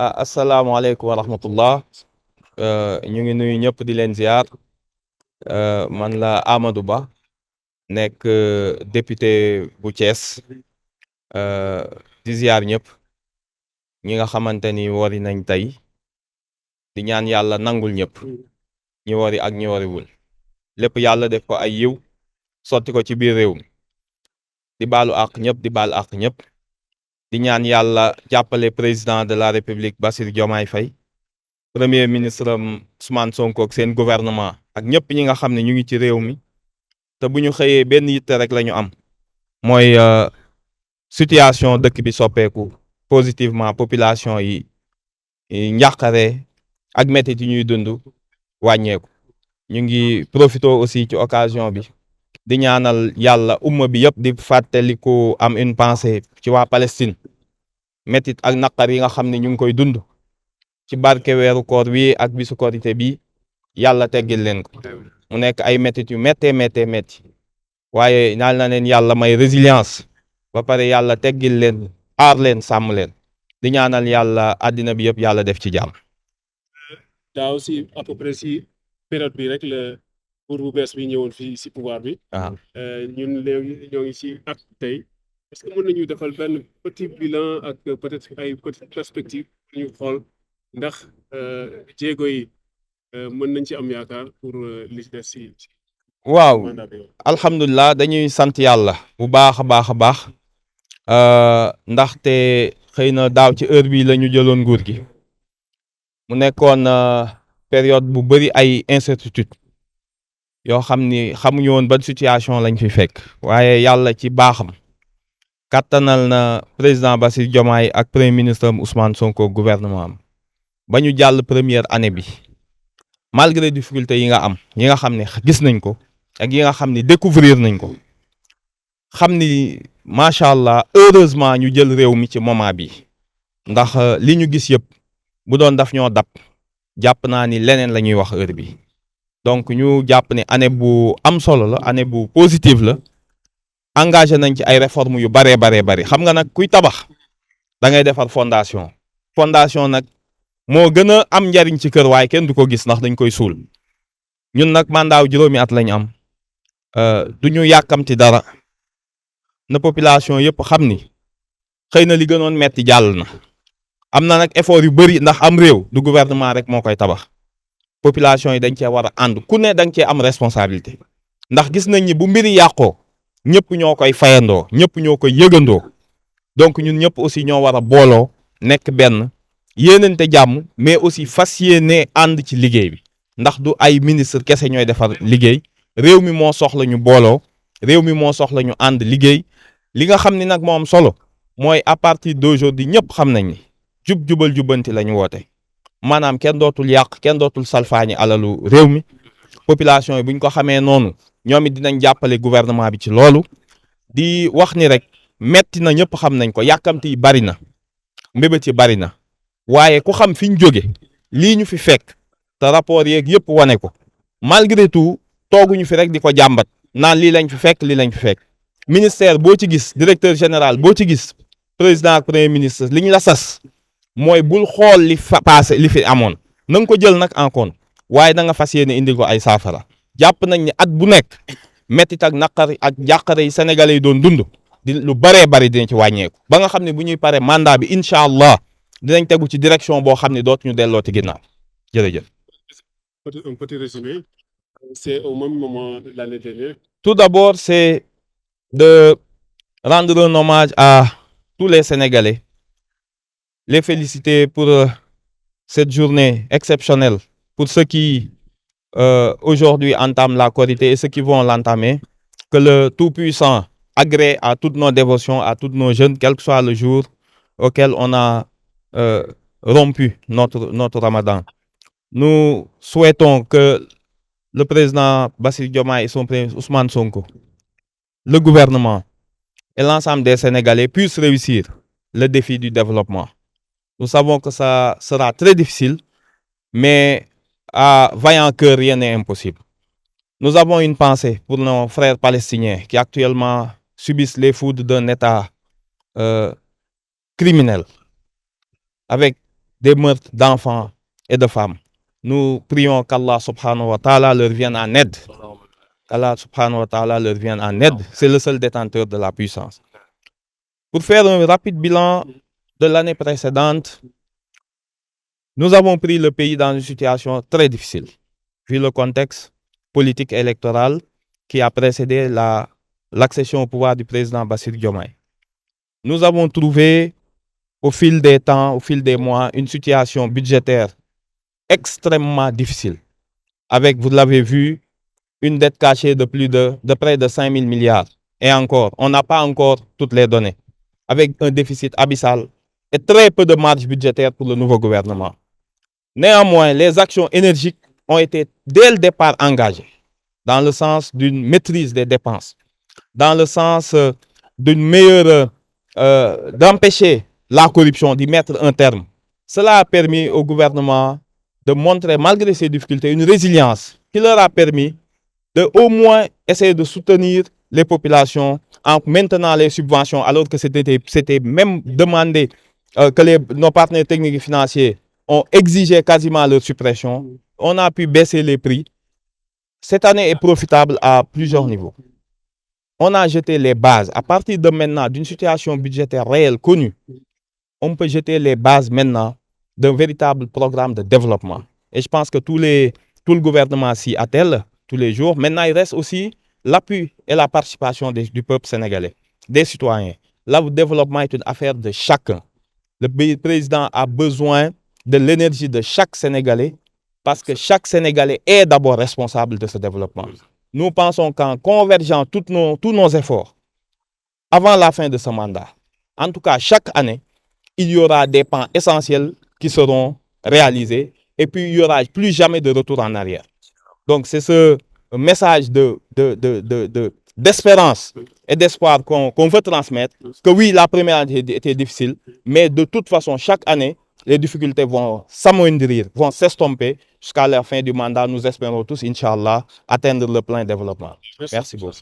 asalaamaaleykum wa rahmatullah ñu ngi nuyu ñëpp di leen ziar man la Amadou Ba nekk député bu Thiès di ziar ñëpp ñi nga xamante ni wari nañ tey di ñaan yàlla nangul ñëpp ñi wari ak ñi wariwul lépp yàlla def ko ay yiw sotti ko ci biir réew mi di baalu àq ñëpp di baal àq ñëpp di ñaan yàlla jàppale président de la république Bassirou Diomaye Faye premier ministre Ousmane Sonko ak seen gouvernement ak ñëpp ñi nga xam ne ñu ngi ci réew mi te bu ñu xëyee benn yitte rek la ñu am mooy situation dëkk bi soppeeku positivement population yi njàqare ak métit yi ñuy dund wàññeeku ñu ngi profité aussi ci occasion bi di ñaanal yàlla umma bi yëpp di fàttaliku am une pensée ci waa Palestine métit ak naqar yi nga xam ne ñu ngi koy dund ci barke weeru koor wi ak bisu korité bi yàlla teggil leen ko mu nekk ay métit yu méttee métti waaye ñaal na leen yàlla may résilience ba pare yàlla teggil leen aar leen sàmm leen di ñaanal yàlla àddina bi yëpp yàlla def ci jàmm. daaw si à peu près si période bi rek la buur bu bees bi ñëwoon fii si pouvoir bi. ñun léegi ñoo ngi si ak tey est-ce que mën nañu defal benn petit bilan ak peut-être ay petite perspective ñu xool ndax jéego yi mën nañ ci am yaakaar pour li ci des si. waaw alhamdulilah dañuy sant yàlla bu baax a baax ndaxte xëy na daaw ci heure bi la ñu jëloon nguur gi mu nekkoon période bu bëri ay incertitude yoo xam ni xamuñu woon ban situation lañ fi fekk waaye yàlla ci baaxam kàttanal na président Bassirou Diomaye ak premier ministre Ousmane Sonko gouvernement am ba ñu jàll première année bi malgré difficulté yi nga am yi nga xam ne gis nañ ko ak yi nga xam ni découvrir nañ ko xam ni macha allah heureusement ñu jël réew mi ci moment bi ndax li ñu gis yëpp bu doon daf ñoo dab jàpp naa ni leneen la ñuy wax heure bi donc ñu jàpp ne année bu am solo la année bu positive la engagé nañ ci ay réformes yu baree bari xam nga nag kuy tabax da ngay defar fondation nag moo gën a am njariñ ci kër waaye kenn du ko gis ndax dañ koy suul ñun nag mandaaw juróomi at lañ am du ñu yàkkamti dara na population yëpp xam ni xëy na li gënoon metti jàll na am na nag effort yu bëri ndax am réew du gouvernement rek moo koy tabax population yi dañ cee war a ànd ku ne da nga cee am responsabilité ndax gis nañ ni bu mbiri yàqoo ñëpp ñoo koy fayandoo ñëpp ñoo koy yëgandoo donc ñun ñëpp aussi ñoo war a booloo nekk benn yéenante jàmm mais aussi fas yéene ànd ci liggéey bi ndax du ay ministre kese ñooy defar liggéey réew mi moo soxla ñu booloo réew mi moo soxla ñu ànd liggéey li nga xam ni nag moo am solo mooy à partir d'aujourd'hui ñëpp xam nañ ni jubal jubbanti la ñu woote maanaam kenn dootul yàq kenn dootul salfaañi alalu réew mi population yi bu ñu ko xamee noonu ñoom it dinañ jàppale gouvernement bi ci loolu di wax ni rek metti na ñëpp xam nañ ko yàkkamti yi bari na mbébét yi bari na waaye ku xam fi ñu jóge lii ñu fi fekk te rapport yeeg yëpp wane ko malgré tout tooguñu fi rek di ko jàmbat naan lii lañ fi fekk ministère boo ci gis directeur général boo ci gis président ak premier ministre li ñu la sas mooy bul xool li fa passé li fi amoon na nga ko jël nag en compte waaye da nga fas yéene indil ko ay saafara jàpp nañ ni at bu nekk mettit ak naqar ak jàqare yi sénégalais yi doon dund di lu baree bari dina ci wàññeeku ba nga xam ne bu ñuy pare mandat bi incha allah dinañ tegu ci direction boo xam ne dootuñu delloo ci ginnaaw jërëjëf. Un petit résumé, c'est au même moment de l'année dernière. Tout d'abord, c'est de rendre un hommage à tous les Sénégalais, les féliciter pour cette journée exceptionnelle, pour ceux qui aujourd'hui entament la Korité et ceux qui vont l'entamer, que le Tout-Puissant agrée à toutes nos dévotions, à tous nos jeunes, quel que soit le jour auquel on a rompu notre Ramadan. Nous souhaitons que le président Bassirou Diomaye et son premier Ousmane Sonko, le gouvernement et l'ensemble des Sénégalais puissent réussir le défi du développement. Nous savons que ça sera très difficile, mais à vaillant cœur, rien n'est impossible. Nous avons une pensée pour nos frères palestiniens qui actuellement subissent les foudres d'un État criminel, avec des meurtres d'enfants et de femmes. Nous prions qu'Allah subhanahu wa ta'ala leur vienne en aide. Qu'Allah subhanahu wa ta'ala leur vienne en aide. C'est le seul détenteur de la puissance. Pour faire un rapide bilan de l'année précédente, nous avons pris le pays dans une situation très difficile, vu le contexte politique électoral qui a précédé l'accession au pouvoir du président Bassirou Diomaye. Nous avons trouvé au fil des temps, au fil des mois, une situation budgétaire extrêmement difficile, avec, vous l'avez vu, une dette cachée de près de 5 000 milliards. Et encore, on n'a pas encore toutes les données, avec un déficit abyssal et très peu de marge budgétaire pour le nouveau gouvernement. Néanmoins, les actions énergiques ont été dès le départ engagées dans le sens d'une maîtrise des dépenses, dans le sens d'une meilleure, d'empêcher la corruption, d'y mettre un terme. Cela a permis au gouvernement de montrer, malgré ces difficultés, une résilience qui leur a permis de au moins essayer de soutenir les populations en maintenant les subventions, alors que c'était même demandé que nos partenaires techniques et financiers ont exigé quasiment leur suppression. On a pu baisser les prix. Cette année est profitable à plusieurs niveaux. On a jeté les bases. À partir de maintenant, d'une situation budgétaire réelle connue, on peut jeter les bases maintenant d'un véritable programme de développement. Et je pense que tout le gouvernement s'y attelle tous les jours. Maintenant, il reste aussi l'appui et la participation du peuple sénégalais, des citoyens. Là, le développement est une affaire de chacun. Le président a besoin de l'énergie de chaque Sénégalais parce que chaque Sénégalais est d'abord responsable de ce développement. Nous pensons qu'en convergeant tous nos efforts avant la fin de ce mandat, en tout cas chaque année, il y aura des pans essentiels qui seront réalisés et puis il n'y aura plus jamais de retour en arrière. Donc c'est ce message d'espérance et d'espoir qu'on veut transmettre, que oui, la première année était difficile, mais de toute façon, chaque année, les difficultés vont s'amoindrir, vont s'estomper jusqu'à la fin du mandat. Nous espérons tous, Inch'Allah, atteindre le plein développement. Merci beaucoup.